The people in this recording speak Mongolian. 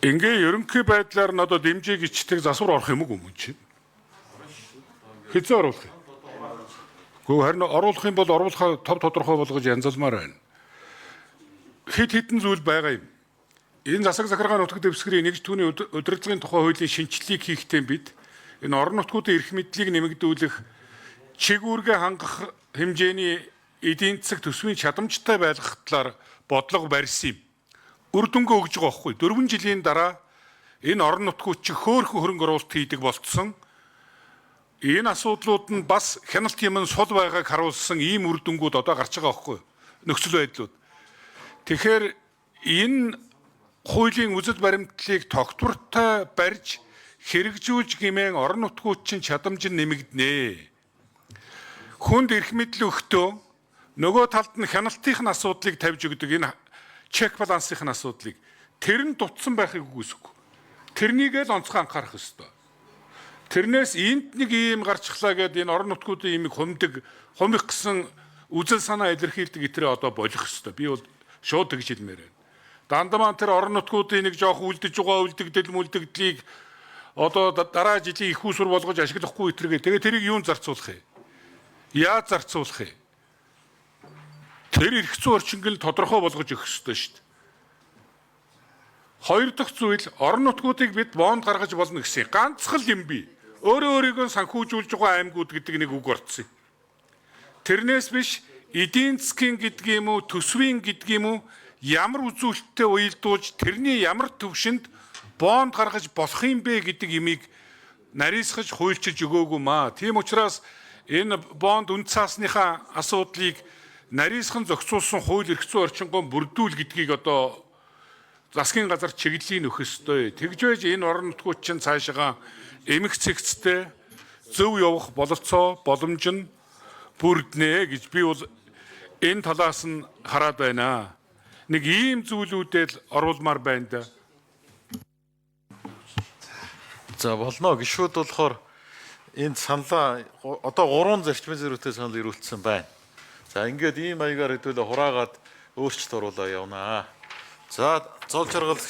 Ингээ ерөнхий байдлаар нь одоо дэмжээг ичдэг засвар орох юм уу юм чинь? Хэзээ оруулах юм? Гэхдээ харин оруулах юм бол оруулахаа тов тодорхой болгож янзалмаар байна. Хэд хэдэн зүйл байгаа юм. Энэ засаг захиргааны нутаг дэвсгэрийн нэгж түүний удирдлагын тухай хуулийн шинжилгээг хийхдээ бид энэ орон нутгуудын эрх мэдлийг нэмэгдүүлэх, чиг үүргээ хангах хэмжээний эдийн засаг төсвийн чадамжтай байлгах талаар бодлого барьсан юм. Үр дүнгээ өгж байгаа байхгүй. 4 жилийн дараа энэ орон нутгууд чи хөөрхөн хөрөнгө оруулалт хийдэг болцсон. Энэ асуудлууд нь бас хяналт юм сул байгааг харуулсан ийм үр дүнгууд одоо гарч байгаа байхгүй. Нөхцөл байдлууд. Тэгэхээр энэ хуулийн үзэл баримтлалыг тогтвортой барьж хэрэгжүүлж гэмээн орон нутгууд чинь чадамж нь нэмэгдэнэ. Хүнд эрх мэдэл өгтөө нөгөө талд нь хяналтын асуудлыг тавьж өгдөг энэ чек балансын асуудлыг тэр нь дутсан байхыг үгүйсэхгүй. Тэрнийг л онцгой анхаарах ёстой. Тэрнээс энд нэг ийм гарчлаа гэдэг энэ орон нутгуудын имийг хумих гэсэн үзэл санаа илэрхийлдэг итрээ одоо болох ёстой. Би бол шууд тэгж хэлмээр байна. Дандамаа тэр орон нутгуудын нэг жоох үлдэж байгаа үлдэгдлийг одоо дараа жилийн их усүр болгож ашиглахгүй итрэгээ. Тэгээ тэрийг юунд зарцуулах юм? Яаж зарцуулах юм? Тэр эрх зүйн орчинг нь тодорхой болгож өгөх ёстой шүү дээ. Хоёр дахь зүйл орон нутгуудыг бид бонд гаргаж болно гэсэн. Ганцхан юм би. Өөрөө өөрийгөө санхүүжүүлж байгаа аймагуд гэдэг нэг үг орцсон. Тэрнээс биш эдийн засгийн гэдэг юм уу, төсвийн гэдэг юм уу, ямар үзүүлэлттэй уялдуулж тэрний ямар төвшөнд бонд гаргаж болох юм бэ гэдэг имийг нарийсгаж хуульчилж өгөөгүй маа. Тийм учраас энэ бонд үн цаасныхаа асуудлыг нарийсхан зохицуулсан хууль эрх зүйн орчингоо бүрдүүл гэдгийг одоо засгийн газар чиглэлийн нөх өстой. Тэгж байж энэ орон нутгууд чинь цаашаа эмх цэгцтэй зөв явах бололцоо боломж нь бүрднэ гэж би бол энэ талаас нь хараад байна. Нэг ийм зүйлүүдэл оруулмаар байна да. За болно. Гишүүд болохоор энд саналаа одоо 3 зарчмын зэрэгтэй санал ирүүлсэн байна. За ингээд ийм маягаар хэдүүлээ хураагаад өөрчлөлт оруулаа явнаа. За зол жаргал